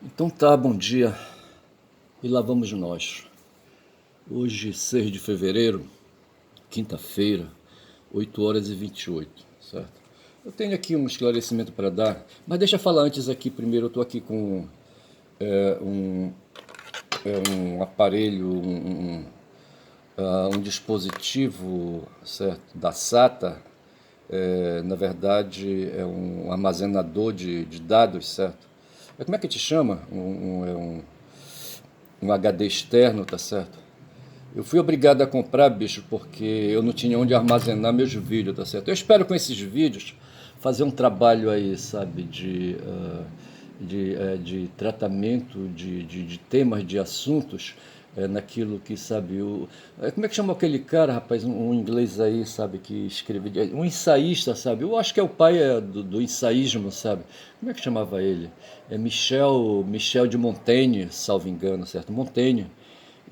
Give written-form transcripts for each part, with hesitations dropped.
Então tá, bom dia. E lá vamos nós. Hoje, 6 de fevereiro, quinta-feira, 8 horas e 28, certo? Eu tenho aqui um esclarecimento para dar, mas deixa eu falar antes aqui primeiro. Eu estou aqui com um, um aparelho, um dispositivo, certo, da SATA. Na verdade, é um armazenador de dados, certo? Como é que te chama? Um HD externo, tá certo? Eu fui obrigado a comprar, bicho, porque eu não tinha onde armazenar meus vídeos, tá certo? Eu espero com esses vídeos fazer um trabalho aí, sabe, de tratamento de temas, de assuntos, naquilo que, sabe, como é que chama aquele cara, rapaz, um inglês aí, sabe, que escreve, um ensaísta, sabe? Eu acho que é o pai do ensaísmo, sabe? Como é que chamava ele? É Michel de Montaigne, salvo engano, certo? Montaigne.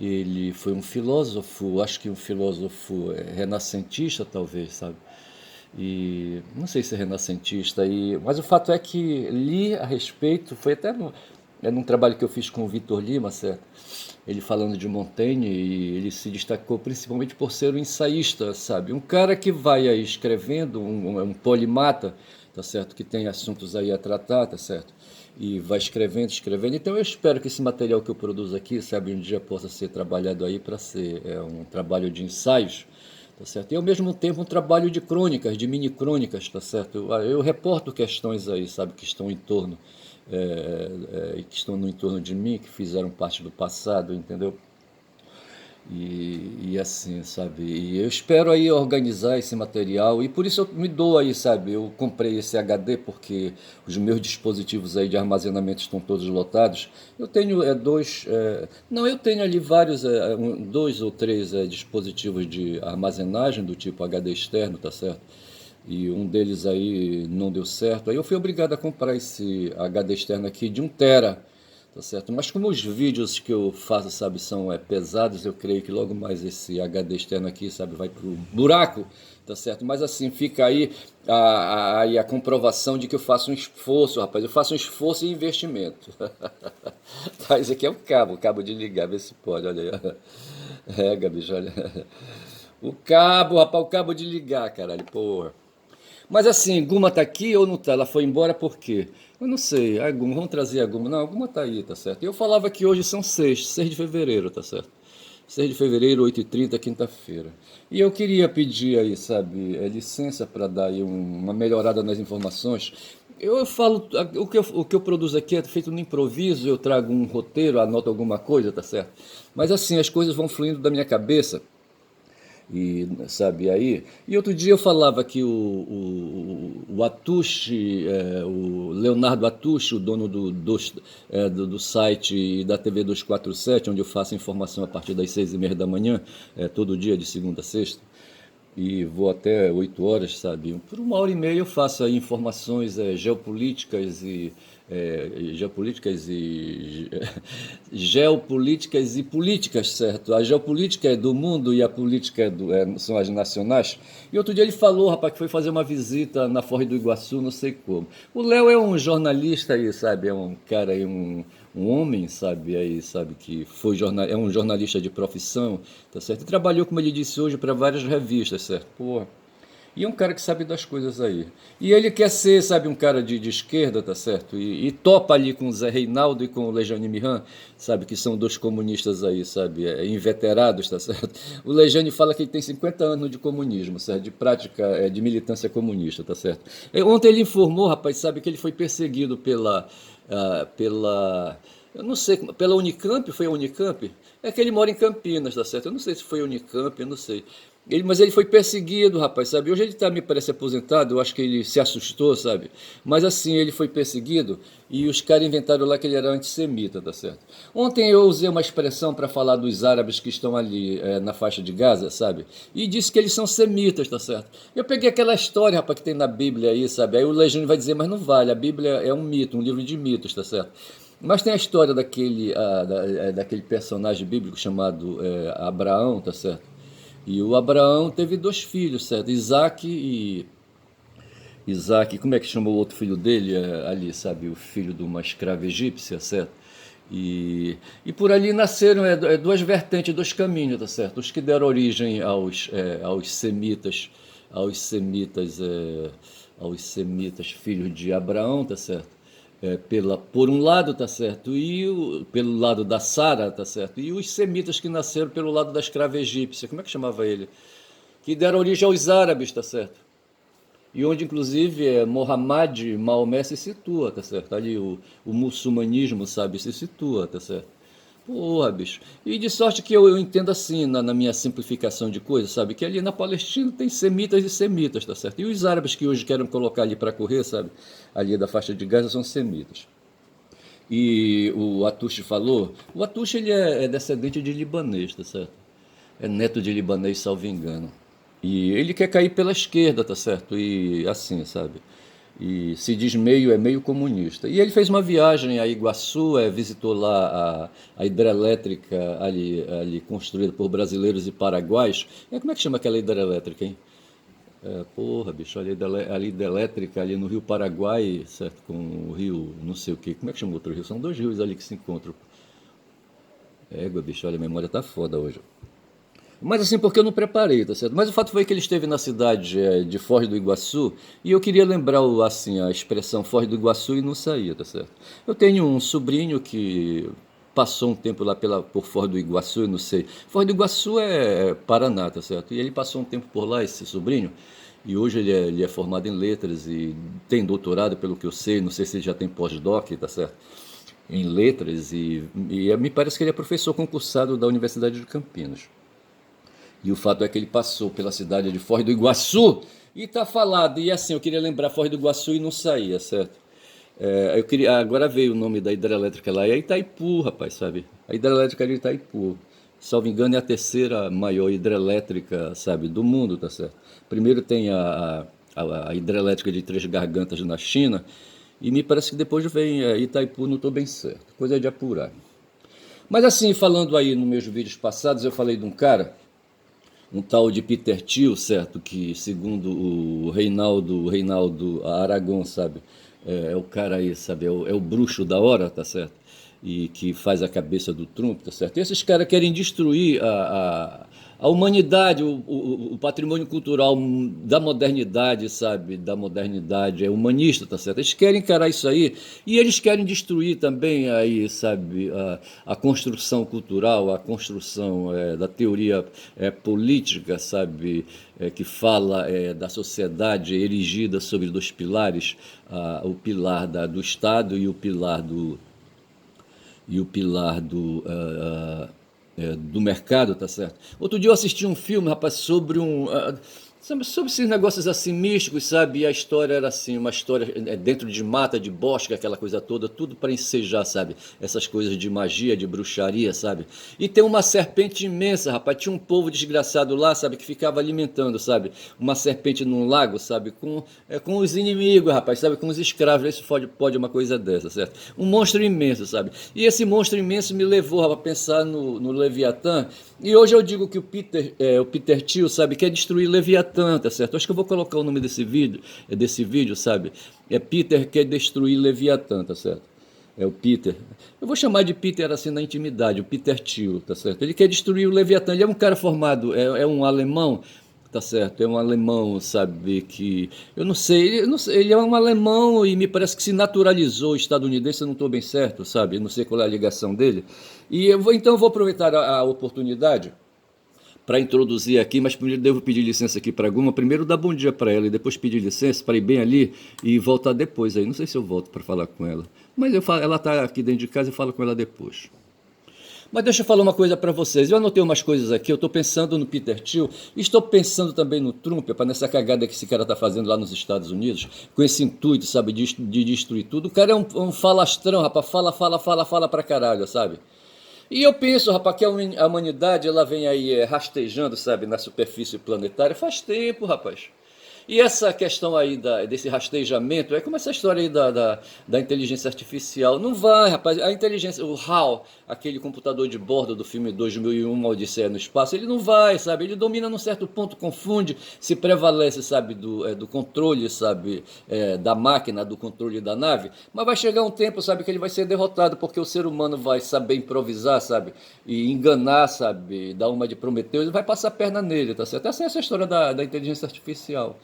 Ele foi um filósofo, acho que um filósofo renascentista, talvez, sabe? E não sei se é renascentista, mas o fato é que li a respeito, foi até num trabalho que eu fiz com o Vitor Lima, certo? Ele falando de Montaigne, e ele se destacou principalmente por ser um ensaísta, sabe? Um cara que vai aí escrevendo, um polimata, tá certo? Que tem assuntos aí a tratar, tá certo? E vai escrevendo, escrevendo. Então eu espero que esse material que eu produzo aqui, sabe, um dia possa ser trabalhado aí para ser um trabalho de ensaios, tá certo? E ao mesmo tempo um trabalho de crônicas, de mini crônicas, tá certo? Eu reporto questões aí, sabe, que estão em torno, que estão no entorno de mim, que fizeram parte do passado, entendeu? E assim, sabe? E eu espero aí organizar esse material, e por isso eu me dou aí, sabe? Eu comprei esse HD porque os meus dispositivos aí de armazenamento estão todos lotados. Eu tenho não, eu tenho ali vários, dois ou três dispositivos de armazenagem do tipo HD externo, tá certo? E um deles aí não deu certo. Aí eu fui obrigado a comprar esse HD externo aqui de 1 tera, tá certo? Mas como os vídeos que eu faço, sabe, são pesados, eu creio que logo mais esse HD externo aqui, sabe, vai pro buraco, tá certo? Mas assim, fica aí a comprovação de que eu faço um esforço, rapaz. Eu faço um esforço e investimento. Tá, esse aqui é o cabo de ligar, vê se pode, olha aí. É, Gabi, olha. O cabo, rapaz, o cabo de ligar, caralho, porra. Mas assim, Guma tá aqui ou não tá? Ela foi embora por quê? Eu não sei. A Guma, vamos trazer a Guma. Não, a Guma tá aí, tá certo. Eu falava que hoje são 6 de fevereiro, tá certo? 6 de fevereiro, 8h30, quinta-feira. E eu queria pedir aí, sabe, licença para dar aí uma melhorada nas informações. Eu falo, o que eu produzo aqui é feito no improviso, eu trago um roteiro, anoto alguma coisa, tá certo? Mas assim, as coisas vão fluindo da minha cabeça. E, sabe, aí. E outro dia eu falava que o Atushi, o Leonardo Atushi, o dono do site e da TV 247, onde eu faço informação a partir das 6h30 da manhã, todo dia, de segunda a sexta, e vou até 8 horas, sabe? Por 1 hora e meia eu faço aí informações geopolíticas e geopolíticas e políticas, certo? A geopolítica é do mundo e a política são as nacionais. E outro dia ele falou, rapaz, que foi fazer uma visita na Foz do Iguaçu, não sei como. O Léo é um jornalista aí, sabe? É um cara aí, um homem, sabe, aí, sabe, que é um jornalista de profissão, tá certo? E trabalhou, como ele disse hoje, para várias revistas, certo? Pô, e é um cara que sabe das coisas aí. E ele quer ser, sabe, um cara de esquerda, tá certo? E topa ali com o Zé Reinaldo e com o Lejane Mihan, sabe, que são dois comunistas aí, sabe, inveterados, tá certo? O Lejane fala que ele tem 50 anos de comunismo, certo? De prática, de militância comunista, tá certo? Ontem ele informou, rapaz, sabe, que ele foi perseguido pela eu não sei, pela Unicamp, foi a Unicamp? É que ele mora em Campinas, tá certo? Eu não sei se foi a Unicamp, eu não sei. Mas ele foi perseguido, rapaz, sabe? Hoje ele está, me parece, aposentado, eu acho que ele se assustou, sabe? Mas assim, ele foi perseguido e os caras inventaram lá que ele era antissemita, tá certo? Ontem eu usei uma expressão para falar dos árabes que estão ali na faixa de Gaza, sabe? E disse que eles são semitas, tá certo? Eu peguei aquela história, rapaz, que tem na Bíblia aí, sabe? Aí o Legend vai dizer, mas não vale, a Bíblia é um mito, um livro de mitos, tá certo? Mas tem a história daquele personagem bíblico chamado Abraão, tá certo? E o Abraão teve 2 filhos, certo? Isaac Isaac, como é que chama o outro filho dele ali, sabe? O filho de uma escrava egípcia, certo? E por ali nasceram duas vertentes, dois caminhos, tá certo? Os que deram origem aos semitas, aos semitas, aos semitas, filhos de Abraão, tá certo? Por um lado, tá certo? Pelo lado da Sara, tá certo? E os semitas que nasceram pelo lado da escrava egípcia, como é que chamava ele? Que deram origem aos árabes, tá certo? E onde, inclusive, Mohammed, Maomé se situa, tá certo? Ali o muçulmanismo, sabe, se situa, tá certo? Porra, bicho. E de sorte que eu entendo assim, na minha simplificação de coisas, sabe? Que ali na Palestina tem semitas e semitas, tá certo? E os árabes que hoje querem colocar ali para correr, sabe? Ali da faixa de Gaza são semitas. E o Atush falou, o Atush ele é descendente de libanês, tá certo? É neto de libanês, salvo engano. E ele quer cair pela esquerda, tá certo? E assim, sabe? E se diz meio, é meio comunista. E ele fez uma viagem a Iguaçu, visitou lá a hidrelétrica ali construída por brasileiros e paraguaios. Como é que chama aquela hidrelétrica, hein? Porra, bicho, a hidrelétrica ali no Rio Paraguai, certo? Com o rio, não sei o quê. Como é que chama o outro rio? São dois rios ali que se encontram. Bicho, olha, a memória tá foda hoje. Mas assim, porque eu não preparei, tá certo? Mas o fato foi que ele esteve na cidade de Foz do Iguaçu e eu queria lembrar assim, a expressão Foz do Iguaçu e não saía, tá certo? Eu tenho um sobrinho que passou um tempo lá por Foz do Iguaçu, eu não sei. Foz do Iguaçu é Paraná, tá certo? E ele passou um tempo por lá, esse sobrinho, e hoje ele é formado em letras e tem doutorado, pelo que eu sei, não sei se ele já tem pós-doc, tá certo? Em letras e me parece que ele é professor concursado da Universidade de Campinas. E o fato é que ele passou pela cidade de Foz do Iguaçu e tá falado. E assim, eu queria lembrar Foz do Iguaçu e não saía, certo? Agora veio o nome da hidrelétrica lá, é Itaipu, rapaz, sabe? A hidrelétrica de Itaipu. Salvo engano, é a terceira maior hidrelétrica, sabe, do mundo, tá certo? Primeiro tem a hidrelétrica de Três Gargantas na China, e me parece que depois vem Itaipu, não estou bem certo. Coisa de apurar. Mas assim, falando aí nos meus vídeos passados, eu falei de um cara, um tal de Peter Thiel, certo? Que segundo o Reinaldo Aragão, sabe? É o cara aí, sabe? É o bruxo da hora, tá certo? E que faz a cabeça do Trump, tá certo? E esses caras querem destruir a humanidade, o patrimônio cultural da modernidade, sabe? Da modernidade, é humanista, tá certo? Eles querem encarar isso aí e eles querem destruir também aí, sabe? A construção cultural, a construção da teoria política, sabe? Que fala da sociedade erigida sobre dois pilares, o pilar do Estado e o pilar do mercado, tá certo? Outro dia eu assisti um filme, rapaz, sobre sobre esses negócios assim místicos, sabe? E a história era assim, uma história dentro de mata, de bosque, aquela coisa toda, tudo para ensejar, sabe? Essas coisas de magia, de bruxaria, sabe? E tem uma serpente imensa, rapaz. Tinha um povo desgraçado lá, sabe? Que ficava alimentando, sabe? Uma serpente num lago, sabe? Com os inimigos, rapaz, sabe? Com os escravos. Isso pode uma coisa dessa, certo? Um monstro imenso, sabe? E esse monstro imenso me levou, rapaz, a pensar no Leviatã. E hoje eu digo que o Peter Thiel, sabe? Quer destruir Leviatã, tá certo? Acho que eu vou colocar o nome desse vídeo, sabe? Peter quer destruir Leviatã, tá certo? É o Peter. Eu vou chamar de Peter assim na intimidade, o Peter Thiel, tá certo? Ele quer destruir o Leviatã. Ele é um cara formado, é um alemão, tá certo? É um alemão, sabe, que... Eu não sei, ele é um alemão e me parece que se naturalizou estadunidense, eu não estou bem certo, sabe? Eu não sei qual é a ligação dele. Então eu vou aproveitar a oportunidade para introduzir aqui, mas primeiro devo pedir licença aqui para alguma. Primeiro dar bom dia para ela e depois pedir licença para ir bem ali e voltar depois aí. Não sei se eu volto para falar com ela, mas ela está aqui dentro de casa e falo com ela depois. Mas deixa eu falar uma coisa para vocês. Eu anotei umas coisas aqui, eu estou pensando no Peter Thiel, estou pensando também no Trump, para nessa cagada que esse cara está fazendo lá nos Estados Unidos, com esse intuito, sabe, de destruir tudo. O cara é um falastrão, rapaz, fala pra caralho, sabe? E eu penso, rapaz, que a humanidade ela vem aí rastejando, sabe, na superfície planetária faz tempo, rapaz. E essa questão aí desse rastreamento, é como essa história aí da inteligência artificial. Não vai, rapaz. A inteligência, o HAL, aquele computador de bordo do filme 2001, Uma Odisseia no Espaço, ele não vai, sabe? Ele domina num certo ponto, confunde, se prevalece, sabe, do controle, sabe, da máquina, do controle da nave. Mas vai chegar um tempo, sabe, que ele vai ser derrotado, porque o ser humano vai saber improvisar, sabe? E enganar, sabe? Dar uma de Prometeu, ele vai passar a perna nele, tá certo? Essa é essa história da inteligência artificial.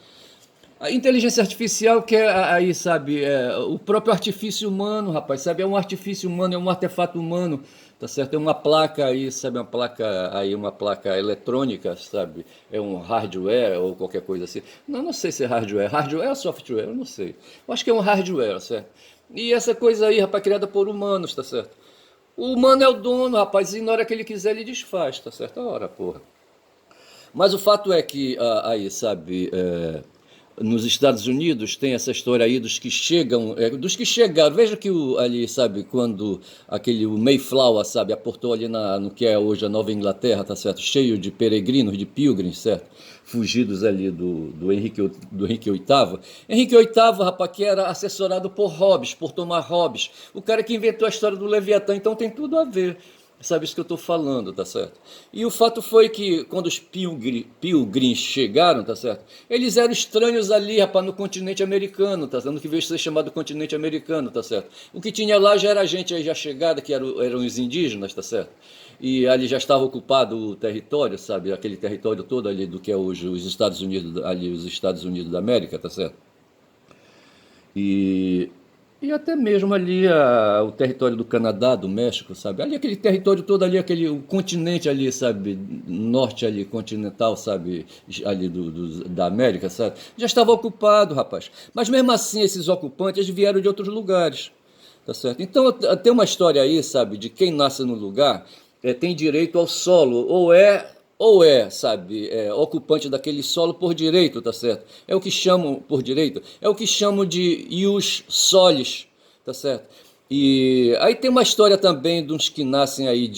A inteligência artificial que é aí, sabe, o próprio artifício humano, rapaz, sabe, é um artifício humano, é um artefato humano, tá certo? É uma placa aí, sabe, uma placa eletrônica, sabe? É um hardware ou qualquer coisa assim. Não, não sei se é hardware. Hardware ou software? Eu não sei. Eu acho que é um hardware, certo? E essa coisa aí, rapaz, criada por humanos, tá certo? O humano é o dono, rapaz, e na hora que ele quiser ele desfaz, tá certo? A hora, porra. Mas o fato é que aí, sabe, nos Estados Unidos tem essa história aí dos que chegam, dos que chegaram. Veja que ali, sabe, quando o Mayflower, sabe, aportou ali no que é hoje a Nova Inglaterra, tá certo? Cheio de peregrinos, de pilgrims, certo? Fugidos ali do Henrique VIII. Henrique VIII, rapaz, que era assessorado por Hobbes, por Thomas Hobbes, o cara que inventou a história do Leviatã, então tem tudo a ver. Sabe isso que eu estou falando, tá certo? E o fato foi que quando os pilgrims chegaram, tá certo? Eles eram estranhos ali, rapaz, no continente americano, tá certo? No que veio a ser chamado continente americano, tá certo? O que tinha lá já era gente aí já chegada, que eram os indígenas, tá certo? E ali já estava ocupado o território, sabe? Aquele território todo ali do que é hoje os Estados Unidos, ali os Estados Unidos da América, tá certo? E, e até mesmo ali o território do Canadá, do México, sabe? Ali aquele território todo ali, o continente ali, sabe? Norte ali, continental, sabe? Ali da América, sabe? Já estava ocupado, rapaz. Mas mesmo assim, esses ocupantes vieram de outros lugares, tá certo? Então tem uma história aí, sabe? De quem nasce no lugar tem direito ao solo, sabe, ocupante daquele solo por direito, tá certo? É o que chamam por direito, é o que chamam de ius solis, tá certo? E aí tem uma história também de uns que nascem aí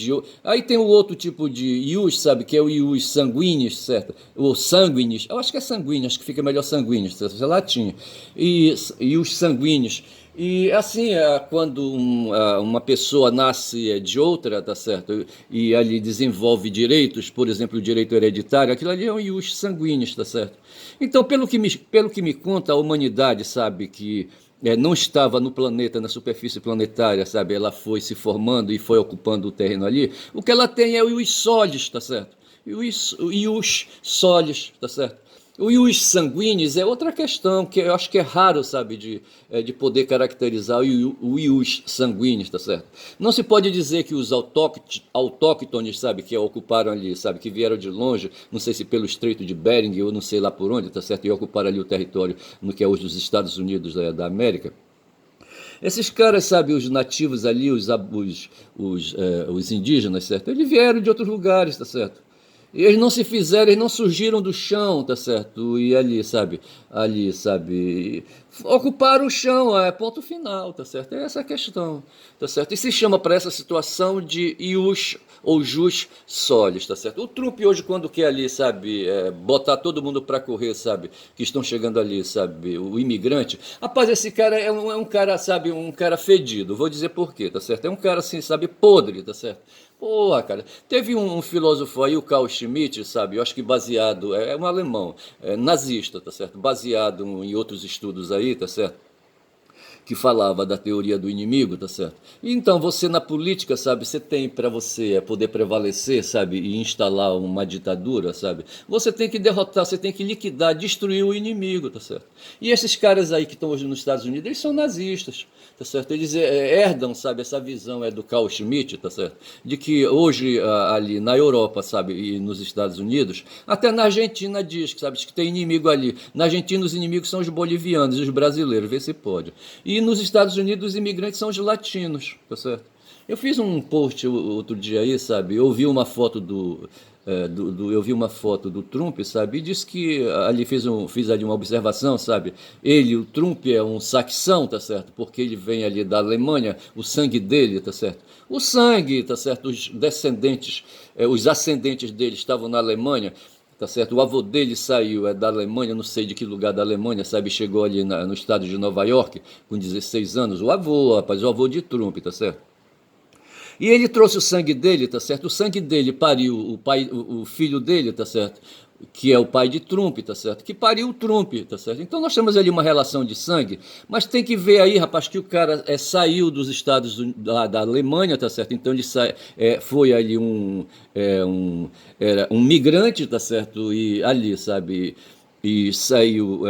aí tem o outro tipo de ius, sabe, que é o ius sanguíneos, certo? Ou sanguíneos, eu acho que é sanguíneo, acho que fica melhor sanguíneos, certo? É latim. E ius sanguíneos. E assim, quando uma pessoa nasce de outra, tá certo? E ali desenvolve direitos, por exemplo, o direito hereditário, aquilo ali é um ius sanguíneos, tá certo? Então, pelo que me conta, a humanidade sabe que não estava no planeta, na superfície planetária, sabe? Ela foi se formando e foi ocupando o terreno ali. O que ela tem é o ius solis, tá certo? O ius solis, tá certo? O ius sanguíneos é outra questão, que eu acho que é raro, sabe, de poder caracterizar o ius sanguíneos, tá certo? Não se pode dizer que os autóctones, sabe, que ocuparam ali, sabe, que vieram de longe, não sei se pelo Estreito de Bering ou não sei lá por onde, tá certo, e ocuparam ali o território no que é hoje os Estados Unidos da América. Esses caras, sabe, os nativos ali, os indígenas, certo? Eles vieram de outros lugares, tá certo? E eles não se fizeram, eles não surgiram do chão, tá certo? E ali, sabe, ocuparam o chão, ponto final, tá certo? É essa a questão, tá certo? E se chama para essa situação de ius ou jus solis, tá certo? O Trump hoje, quando quer ali, sabe, botar todo mundo para correr, sabe, que estão chegando ali, sabe, o imigrante, rapaz, esse cara é um cara, sabe, um cara fedido, vou dizer por quê, tá certo? É um cara, assim, sabe, podre, tá certo? Porra, cara. Teve um filósofo aí, o Carl Schmitt, sabe? Eu acho que baseado, é um alemão, nazista, tá certo? Baseado em outros estudos aí, tá certo? Que falava da teoria do inimigo, tá certo? E então você na política, sabe, você tem para você poder prevalecer, sabe, e instalar uma ditadura, sabe? Você tem que derrotar, você tem que liquidar, destruir o inimigo, tá certo? E esses caras aí que estão hoje nos Estados Unidos, eles são nazistas, tá certo? Eles herdam, sabe, essa visão do Carl Schmitt, tá certo? De que hoje ali na Europa, sabe, e nos Estados Unidos, até na Argentina diz que, sabe, que tem inimigo ali. Na Argentina os inimigos são os bolivianos e os brasileiros, vê se pode. E nos Estados Unidos os imigrantes são os latinos, tá certo? Eu fiz um post outro dia aí, sabe? Eu vi uma foto eu vi uma foto do Trump, sabe? E disse que ali fiz ali uma observação, sabe? O Trump é um saxão, tá certo? Porque ele vem ali da Alemanha, o sangue dele, tá certo? O sangue, tá certo? Os ascendentes dele estavam na Alemanha. tá certo? O avô dele saiu, é da Alemanha, não sei de que lugar da Alemanha, sabe? Chegou ali no estado de Nova York com 16 anos. O avô, rapaz, o avô de Trump, tá certo? E ele trouxe o sangue dele, tá certo? O sangue dele pariu o pai, o filho dele, tá certo? Que é o pai de Trump, tá certo? Que pariu o Trump, tá certo? Então nós temos ali uma relação de sangue, mas tem que ver aí, rapaz, que o cara saiu dos Estados da Alemanha, tá certo? Então ele foi ali era um migrante, tá certo? E ali, sabe? E saiu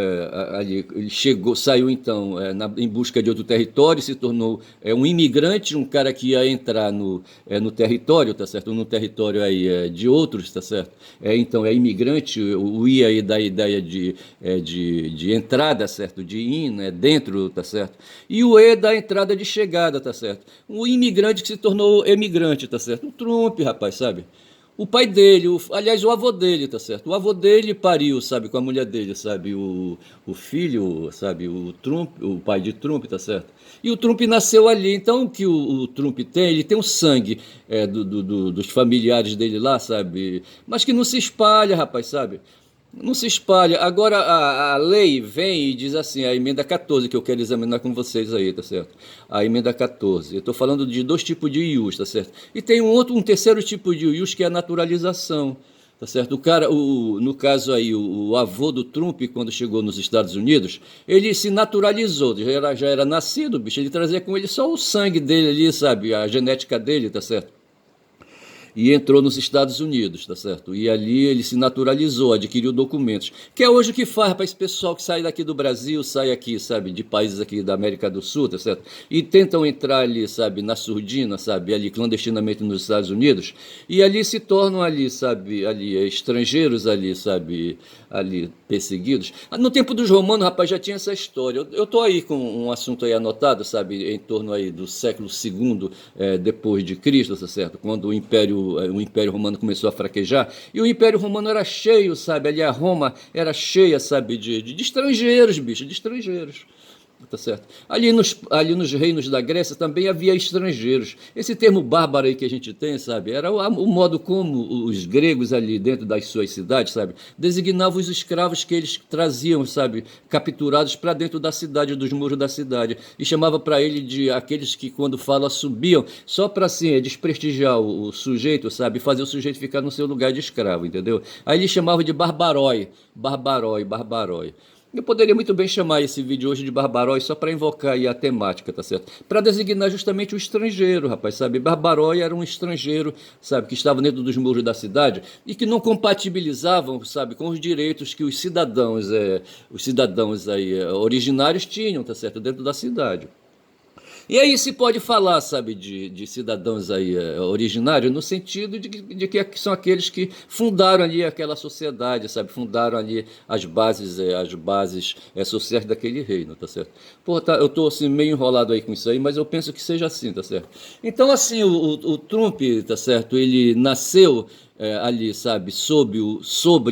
ali, ele chegou, saiu então em busca de outro território, se tornou um imigrante, um cara que ia entrar no território, tá certo? No território aí de outros, tá certo? Então é imigrante, o I aí da ideia de entrada, certo? De ir, né? Dentro, tá certo? E o E da entrada de chegada, tá certo? O imigrante que se tornou emigrante, tá certo? O Trump, rapaz, sabe? O pai dele, aliás, o avô dele, tá certo? O avô dele pariu, sabe, com a mulher dele, sabe? O filho, sabe? O Trump, o pai de Trump, tá certo? E o Trump nasceu ali. Então, o que o Trump tem, ele tem o sangue dos familiares dele lá, sabe? Mas que não se espalha, rapaz, sabe? Não se espalha. Agora a lei vem e diz assim, a emenda 14, que eu quero examinar com vocês aí, tá certo? A emenda 14. Eu estou falando de dois tipos de ius, tá certo? E tem um terceiro tipo de ius que é a naturalização, tá certo? O cara, no caso aí, o avô do Trump, quando chegou nos Estados Unidos, ele se naturalizou, já era nascido, bicho, ele trazia com ele só o sangue dele ali, sabe? A genética dele, tá certo? E entrou nos Estados Unidos, tá certo? E ali ele se naturalizou, adquiriu documentos. Que é hoje o que faz para esse pessoal que sai daqui do Brasil, sai aqui, sabe, de países aqui da América do Sul, tá certo? E tentam entrar ali, sabe, na surdina, sabe, ali clandestinamente nos Estados Unidos, e ali se tornam ali, sabe, ali estrangeiros ali, sabe, ali perseguidos. No tempo dos romanos, rapaz, já tinha essa história. Eu tô aí com um assunto aí anotado, sabe, em torno aí do século II depois de Cristo, tá certo? Quando o Império Romano começou a fraquejar, e o Império Romano era cheio, sabe, ali a Roma era cheia, sabe, de estrangeiros, bicho, de estrangeiros. Tá certo? Ali nos reinos da Grécia também havia estrangeiros. Esse termo bárbaro aí que a gente tem, sabe, era o modo como os gregos ali dentro das suas cidades, sabe, designavam os escravos que eles traziam, sabe, capturados para dentro da cidade, dos muros da cidade, e chamava para ele de aqueles que quando fala subiam, só para assim desprestigiar o sujeito, sabe, fazer o sujeito ficar no seu lugar de escravo, entendeu? Aí ele chamava de barbarói, barbarói, barbarói. Eu poderia muito bem chamar esse vídeo hoje de Barbarói só para invocar aí a temática, tá certo? Para designar justamente o estrangeiro, rapaz, sabe? Barbarói era um estrangeiro, sabe, que estava dentro dos muros da cidade e que não compatibilizavam, sabe, com os direitos que os cidadãos aí originários tinham, tá certo? Dentro da cidade. E aí se pode falar, sabe, de cidadãos aí originários, no sentido de que são aqueles que fundaram ali aquela sociedade, sabe, fundaram ali as bases sociais daquele reino, tá certo? Pô, tá, eu tô assim meio enrolado aí com isso aí, mas eu penso que seja assim, tá certo? Então assim, o Trump, tá certo, ele nasceu ali, sabe, sobre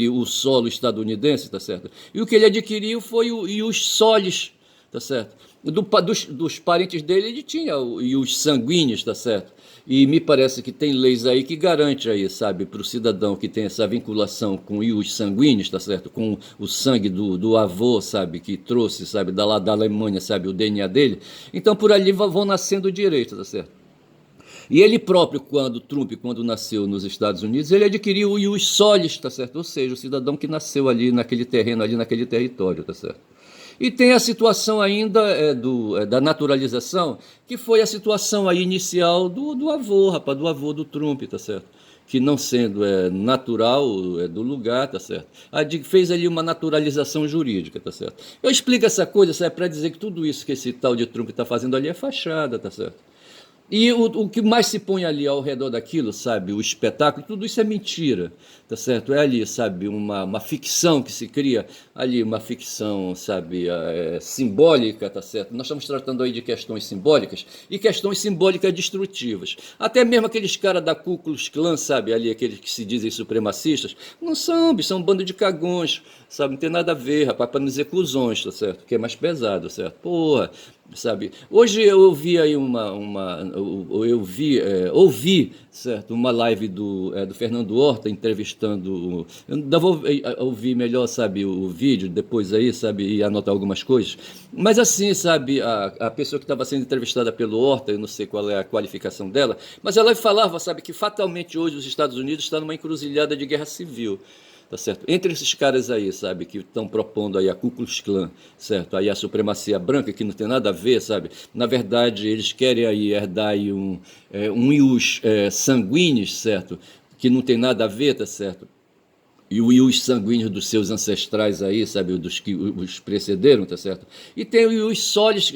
o solo estadunidense, tá certo? E o que ele adquiriu foi e os soles, tá certo? Dos parentes dele, ele tinha e os sanguíneos, tá certo? E me parece que tem leis aí que garante aí, sabe, para o cidadão que tem essa vinculação com os sanguíneos, tá certo? Com o sangue do avô, sabe, que trouxe, sabe, lá da Alemanha, sabe, o DNA dele. Então por ali vão nascendo direitos, tá certo? E ele próprio, quando nasceu nos Estados Unidos, ele adquiriu o ius solis, tá certo? Ou seja, o cidadão que nasceu ali naquele terreno, ali naquele território, tá certo? E tem a situação ainda da naturalização, que foi a situação aí inicial do avô, rapaz, do avô do Trump, tá certo? Que não sendo natural do lugar, tá certo? Fez ali uma naturalização jurídica, tá certo? Eu explico essa coisa, sabe, para dizer que tudo isso que esse tal de Trump está fazendo ali é fachada, tá certo? E o que mais se põe ali ao redor daquilo, sabe, o espetáculo, tudo isso é mentira, tá certo? É ali, sabe, uma ficção que se cria, ali uma ficção, sabe, simbólica, tá certo? Nós estamos tratando aí de questões simbólicas e questões simbólicas destrutivas. Até mesmo aqueles caras da Ku Klux Klan, sabe, ali, aqueles que se dizem supremacistas, não são, bicho, são um bando de cagões, sabe, não tem nada a ver, rapaz, para não dizer cuzões, tá certo? Que é mais pesado, certo? Porra. sabe? Hoje eu ouvi aí ouvi, certo, uma live do Fernando Horta entrevistando, eu ainda vou ouvir melhor, sabe, o vídeo depois aí, sabe, e anotar algumas coisas, mas assim, sabe, a pessoa que estava sendo entrevistada pelo Horta, eu não sei qual é a qualificação dela, mas ela falava, sabe, que fatalmente hoje os Estados Unidos estão numa encruzilhada de guerra civil. Tá certo? Entre esses caras aí, sabe, que estão propondo aí a Ku Klux Klan, certo? Aí a supremacia branca, que não tem nada a ver, sabe? Na verdade, eles querem aí herdar aí um ius sanguíneos, certo? Que não tem nada a ver, tá certo? E o ius sanguíneo dos seus ancestrais aí, sabe, dos que os precederam, tá certo? E tem o ius solis,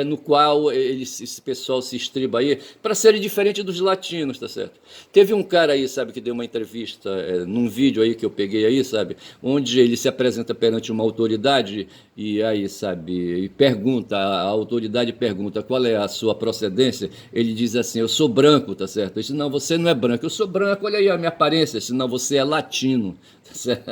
no qual esse pessoal se estriba aí, para serem diferente dos latinos, tá certo? Teve um cara aí, sabe, que deu uma entrevista num vídeo aí que eu peguei aí, sabe, onde ele se apresenta perante uma autoridade e aí, sabe, e pergunta, a autoridade pergunta qual é a sua procedência, ele diz assim, eu sou branco, tá certo? Ele diz, não, você não é branco, eu sou branco, olha aí a minha aparência, senão você é latino, tá certo?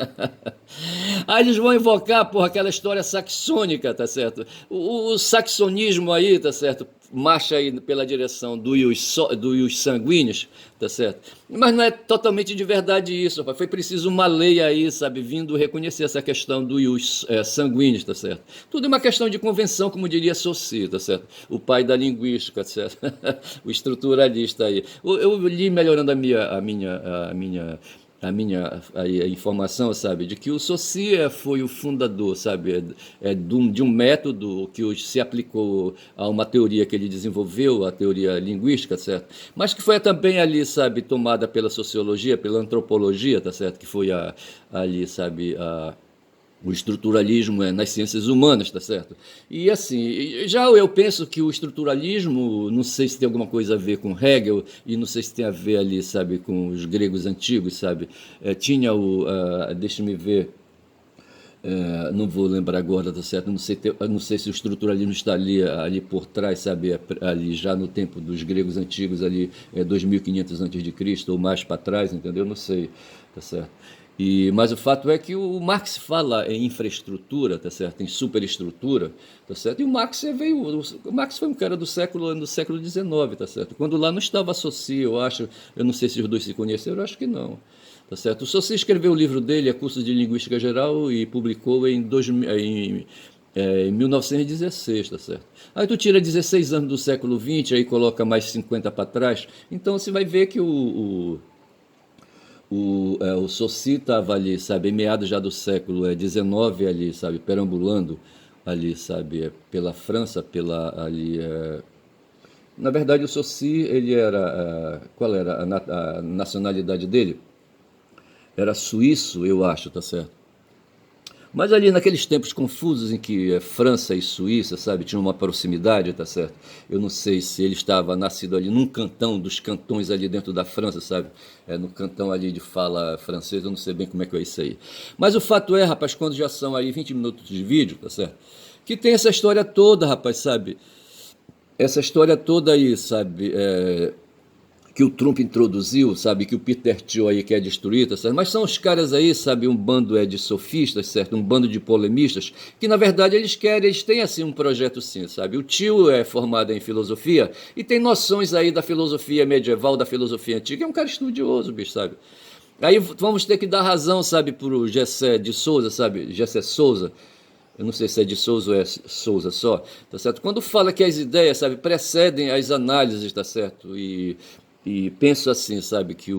Aí eles vão invocar, porra, aquela história saxônica, tá certo? O saxonismo aí, tá certo? Marcha aí pela direção dos sanguíneos, tá certo? Mas não é totalmente de verdade isso, rapaz. Foi preciso uma lei aí, sabe, vindo reconhecer essa questão dos sanguíneos, tá certo? Tudo é uma questão de convenção, como diria Saussure, tá certo? O pai da linguística, tá certo? O estruturalista aí. Eu li melhorando a informação, sabe, de que o Saussure foi o fundador, sabe, de um método que hoje se aplicou a uma teoria que ele desenvolveu, a teoria linguística, certo? Mas que foi também ali, sabe, tomada pela sociologia, pela antropologia, tá certo? Que foi ali, sabe, o estruturalismo nas ciências humanas, tá certo? E assim, já eu penso que o estruturalismo, não sei se tem alguma coisa a ver com Hegel, e não sei se tem a ver ali, sabe, com os gregos antigos, sabe? Tinha deixa-me ver, não vou lembrar agora, tá certo? Não sei se o estruturalismo está ali por trás, sabe? Ali já no tempo dos gregos antigos, ali 2500 antes de Cristo ou mais para trás, entendeu? Não sei, tá certo? Mas o fato é que o Marx fala em infraestrutura, tá certo? Em superestrutura, tá certo? E o Marx foi um cara do século XIX, tá certo? Quando lá não estava Saussure, eu não sei se os dois se conheceram, eu acho que não. Tá certo? O Saussure escreveu o livro dele, Curso de Linguística Geral, e publicou em 1916, tá certo? Aí tu tira 16 anos do século XX, aí coloca mais 50 para trás, então você vai ver que o Saussure estava ali, sabe, em meados já do século XIX ali, sabe, perambulando ali, sabe, pela França, na verdade o Saussure, ele era, qual era a nacionalidade dele? Era suíço, eu acho, tá certo? Mas ali naqueles tempos confusos em que França e Suíça, sabe, tinham uma proximidade, tá certo? Eu não sei se ele estava nascido ali num cantão dos cantões ali dentro da França, sabe? No cantão ali de fala francesa, eu não sei bem como é que é isso aí. Mas o fato é, rapaz, quando já são aí 20 minutos de vídeo, tá certo? Que tem essa história toda, rapaz, sabe? Essa história toda aí, sabe? Que o Trump introduziu, sabe, que o Peter Thiel aí quer destruir, tá certo? Mas são os caras aí, sabe, um bando de sofistas, certo? Um bando de polemistas, que na verdade eles têm assim um projeto sim, sabe? O Thiel é formado em filosofia e tem noções aí da filosofia medieval, da filosofia antiga, é um cara estudioso, bicho, sabe? Aí vamos ter que dar razão, sabe, pro Gessé de Souza, sabe? Gessé Souza, eu não sei se é de Souza ou é Souza só, tá certo? Quando fala que as ideias, sabe, precedem as análises, tá certo? E penso assim, sabe, que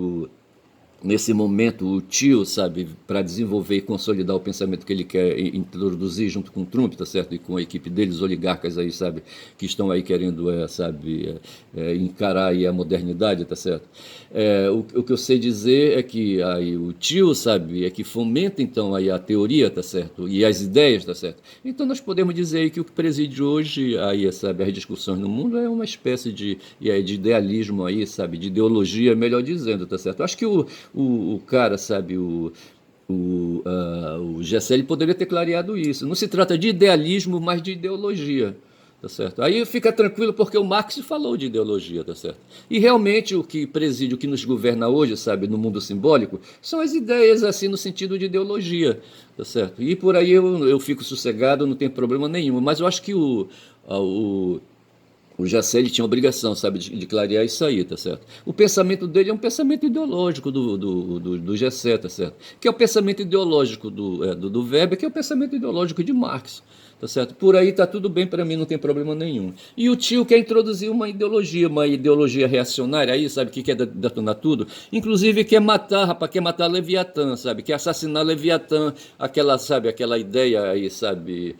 nesse momento o tio, sabe, para desenvolver e consolidar o pensamento que ele quer introduzir junto com o Trump, tá certo, e com a equipe deles, oligarcas aí, sabe, que estão aí querendo, sabe, encarar aí a modernidade, tá certo. O que eu sei dizer é que aí o tio, sabe, é que fomenta então aí a teoria, tá certo, e as ideias, tá certo. Então nós podemos dizer aí que o que preside hoje aí, sabe, as discussões no mundo é uma espécie de idealismo aí, sabe, de ideologia, melhor dizendo, tá certo. Acho que o cara, sabe, o Gessé, ele poderia ter clareado isso. Não se trata de idealismo, mas de ideologia, tá certo? Aí fica tranquilo porque o Marx falou de ideologia, tá certo? E realmente o que preside, o que nos governa hoje, sabe, no mundo simbólico, são as ideias assim no sentido de ideologia, tá certo? E por aí eu fico sossegado, não tem problema nenhum. Mas eu acho que o Jacé ele tinha obrigação, sabe, de clarear isso aí, tá certo? O pensamento dele é um pensamento ideológico do Jacé, tá certo? Que é o pensamento ideológico do Weber, que é o pensamento ideológico de Marx, tá certo? Por aí tá tudo bem para mim, não tem problema nenhum. E o tio quer introduzir uma ideologia reacionária aí, sabe, que quer detonar tudo, inclusive quer matar, rapaz, quer matar Leviatã, sabe, quer assassinar Leviatã, aquela, sabe, aquela ideia aí, sabe,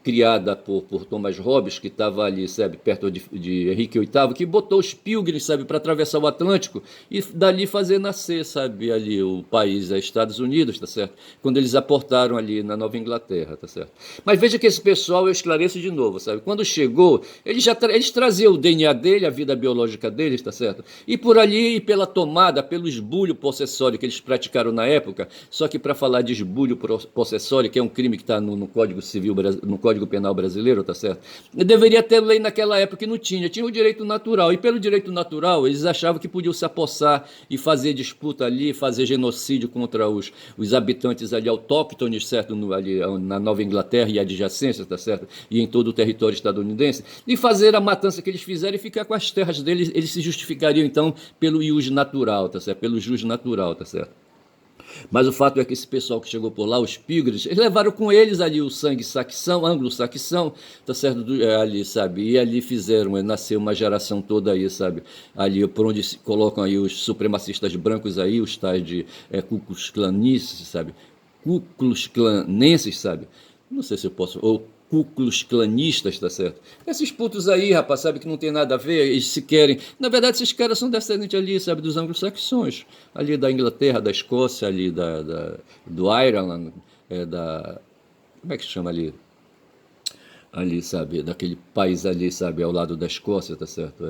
criada por Thomas Hobbes, que estava ali, sabe, perto de Henrique VIII, que botou os pilgrims, sabe, para atravessar o Atlântico e dali fazer nascer, sabe, ali o país, Estados Unidos, tá certo? Quando eles aportaram ali na Nova Inglaterra, tá certo? Mas veja que esse pessoal, eu esclareço de novo, sabe? Quando chegou, eles traziam o DNA dele, a vida biológica deles, tá certo? E por ali, e pela tomada, pelo esbulho possessório que eles praticaram na época, só que para falar de esbulho possessório, que é um crime que está no Código Civil brasileiro, no Código Penal brasileiro, tá certo? Deveria ter lei naquela época que não tinha, tinha o direito natural, e pelo direito natural eles achavam que podiam se apossar e fazer disputa ali, fazer genocídio contra os habitantes ali autóctones, certo? Ali na Nova Inglaterra e adjacências, tá certo? E em todo o território estadunidense, e fazer a matança que eles fizeram e ficar com as terras deles, eles se justificariam então pelo ius natural, tá certo? Pelo jus natural, tá certo? Mas o fato é que esse pessoal que chegou por lá, os pilgrims, eles levaram com eles ali o sangue saxão, anglo-saxão, tá certo? Ali, sabe? E ali fizeram, nasceu uma geração toda aí, sabe? Ali por onde se colocam aí os supremacistas brancos aí, os tais de Ku Klux Klanistas, sabe? Ku Klux Klanenses, sabe? Não sei se eu posso, ou Ku Klux Klanistas, tá certo? Esses putos aí, rapaz, sabe, que não tem nada a ver, eles se querem. Na verdade, esses caras são descendentes ali, sabe, dos anglo-saxões, ali da Inglaterra, da Escócia, ali do Ireland, como é que se chama ali? Ali, sabe, daquele país ali, sabe, ao lado da Escócia, tá certo?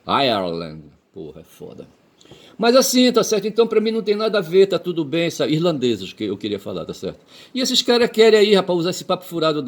Ireland, porra, é foda. Mas assim, tá certo? Então, pra mim não tem nada a ver, tá tudo bem, sabe? Irlandeses que eu queria falar, tá certo? E esses caras querem aí, rapaz, usar esse papo furado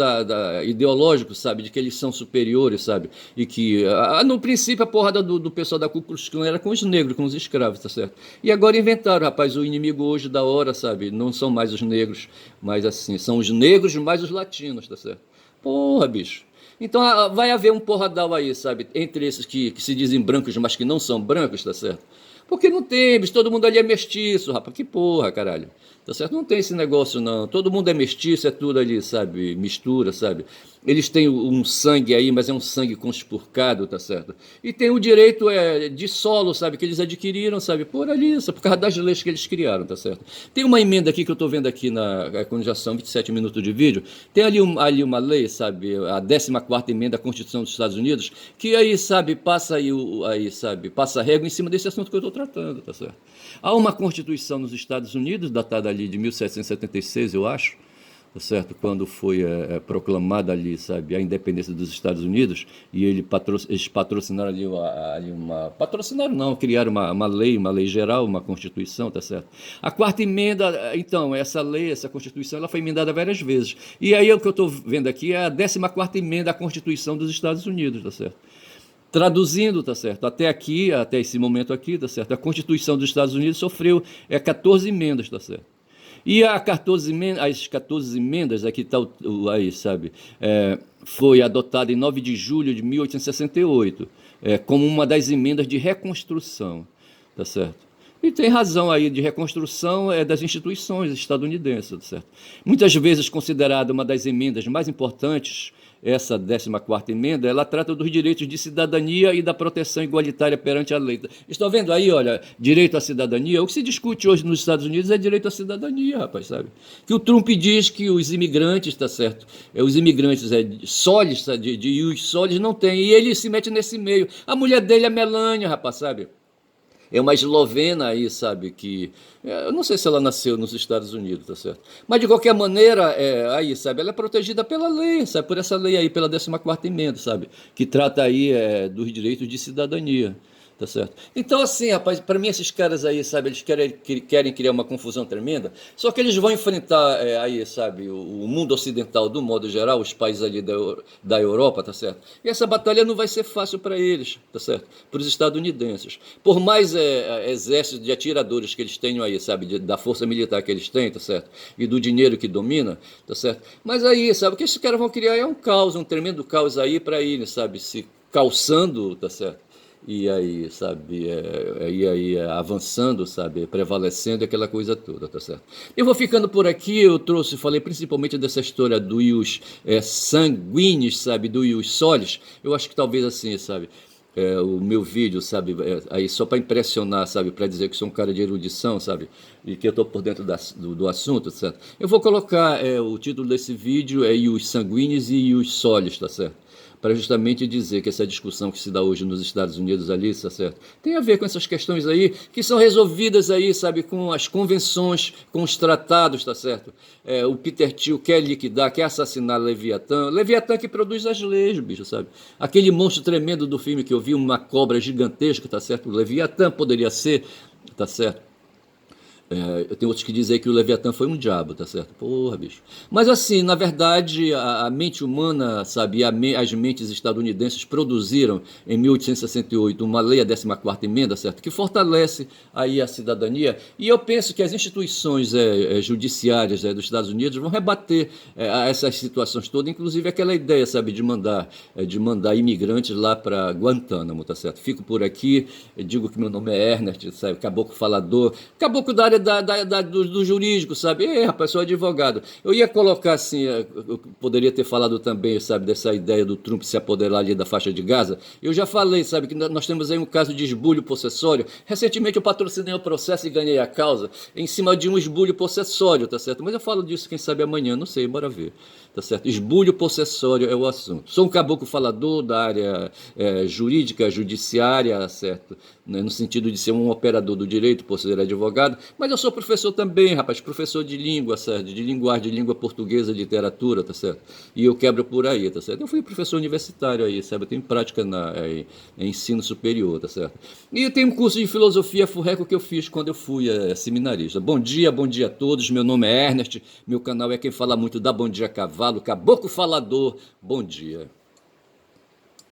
ideológico, sabe? De que eles são superiores, sabe? E que, no princípio, a porrada do pessoal da Ku Klux Klan era com os negros, com os escravos, tá certo? E agora inventaram, rapaz, o inimigo hoje da hora, sabe? Não são mais os negros, mas assim, são os negros mais os latinos, tá certo? Porra, bicho. Então vai haver um porradal aí, sabe? Entre esses que se dizem brancos, mas que não são brancos, tá certo? Porque não tem, bicho, todo mundo ali é mestiço, rapaz. Que porra, caralho. Tá certo? Não tem esse negócio, não. Todo mundo é mestiço, é tudo ali, sabe? Mistura, sabe? Eles têm um sangue aí, mas é um sangue conspurcado, tá certo? E tem o direito de solo, sabe? Que eles adquiriram, sabe? Por ali, por causa das leis que eles criaram, tá certo? Tem uma emenda aqui que eu tô vendo aqui quando já são 27 minutos de vídeo. Tem ali uma lei, sabe? A 14ª emenda da Constituição dos Estados Unidos, que aí, sabe, passa sabe, passa régua em cima desse assunto que eu tô tratando, tá certo? Há uma Constituição nos Estados Unidos, datada ali de 1776, eu acho, tá certo? Quando foi proclamada ali, sabe, a independência dos Estados Unidos, e eles patrocinaram patrocinaram não, criaram uma lei geral, uma Constituição, tá certo? A quarta emenda, então, essa lei, essa Constituição, ela foi emendada várias vezes. E aí o que eu estou vendo aqui é a 14ª emenda à Constituição dos Estados Unidos, tá certo? Traduzindo, tá certo? Até aqui, até esse momento aqui, tá certo? A Constituição dos Estados Unidos sofreu 14 emendas, tá certo? E as 14 emendas, aqui está aí, sabe? Foi adotada em 9 de julho de 1868, como uma das emendas de reconstrução, tá certo? E tem razão aí, de reconstrução das instituições estadunidenses, tá certo? Muitas vezes considerada uma das emendas mais importantes, essa 14ª emenda, ela trata dos direitos de cidadania e da proteção igualitária perante a lei. Estão vendo aí, olha, direito à cidadania? O que se discute hoje nos Estados Unidos é direito à cidadania, rapaz, sabe? Que o Trump diz que os imigrantes, tá certo? Os imigrantes solis, de ius solis, não tem, e ele se mete nesse meio. A mulher dele é Melania, rapaz, sabe? É uma eslovena aí, sabe, que eu não sei se ela nasceu nos Estados Unidos, tá certo? Mas de qualquer maneira, aí, sabe, ela é protegida pela lei, sabe, por essa lei aí, pela 14ª emenda, sabe, que trata aí dos direitos de cidadania, Tá certo? Então, assim, rapaz, para mim esses caras aí, sabe, eles querem criar uma confusão tremenda, só que eles vão enfrentar aí, sabe, o mundo ocidental, do modo geral, os países ali da Europa, tá certo? E essa batalha não vai ser fácil para eles, tá certo? Para os estadunidenses. Por mais exército de atiradores que eles tenham aí, sabe, da força militar que eles têm, tá certo? E do dinheiro que domina, tá certo? Mas aí, sabe, o que esses caras vão criar é um caos, um tremendo caos aí para eles, sabe, se calçando, tá certo? E aí, sabe, avançando, sabe, prevalecendo, aquela coisa toda, tá certo? Eu vou ficando por aqui, eu trouxe, falei principalmente dessa história do Ius sanguíneos, sabe, do Ius solis, eu acho que talvez assim, sabe, o meu vídeo, sabe, aí só para impressionar, sabe, para dizer que sou um cara de erudição, sabe, e que eu estou por dentro do assunto, tá certo? Eu vou colocar o título desse vídeo é Ius sanguíneos e Ius solis, tá certo? Para justamente dizer que essa discussão que se dá hoje nos Estados Unidos ali, tá certo? Tem a ver com essas questões aí, que são resolvidas aí, sabe, com as convenções, com os tratados, tá certo? O Peter Thiel quer liquidar, quer assassinar Leviatã, Leviatã que produz as leis, bicho, sabe? Aquele monstro tremendo do filme que eu vi, uma cobra gigantesca, tá certo? O Leviatã poderia ser, tá certo? Eu tenho outros que dizem que o Leviatã foi um diabo, tá certo? Porra, bicho. Mas assim, na verdade, a mente humana, sabe, as mentes estadunidenses produziram em 1868 uma lei, a 14ª emenda, certo? Que fortalece aí a cidadania. E eu penso que as instituições judiciárias dos Estados Unidos vão rebater a essas situações todas, inclusive aquela ideia, sabe, de mandar imigrantes lá para Guantánamo, tá certo? Fico por aqui, digo que meu nome é Ernest, sabe? Caboclo falador, caboclo da área do jurídico, sabe? Rapaz, sou advogado. Eu ia colocar assim, eu poderia ter falado também, sabe, dessa ideia do Trump se apoderar ali da faixa de Gaza. Eu já falei, sabe, que nós temos aí um caso de esbulho possessório. Recentemente eu patrocinei o processo e ganhei a causa em cima de um esbulho possessório, tá certo? Mas eu falo disso, quem sabe amanhã, não sei, bora ver. Tá certo? Esbulho possessório é o assunto. Sou um caboclo falador da área jurídica, judiciária, certo? No sentido de ser um operador do direito, por ser advogado, mas eu sou professor também, rapaz, professor de língua, certo? De linguagem, de língua portuguesa, literatura, tá certo? E eu quebro por aí, tá certo? Eu fui professor universitário aí, sabe? Eu tenho prática em ensino superior, tá certo? E eu tenho um curso de filosofia furreco que eu fiz quando eu fui seminarista. Bom dia a todos. Meu nome é Ernest, meu canal é Quem Fala Muito, dá bom dia a cavalo, caboclo falador. Bom dia.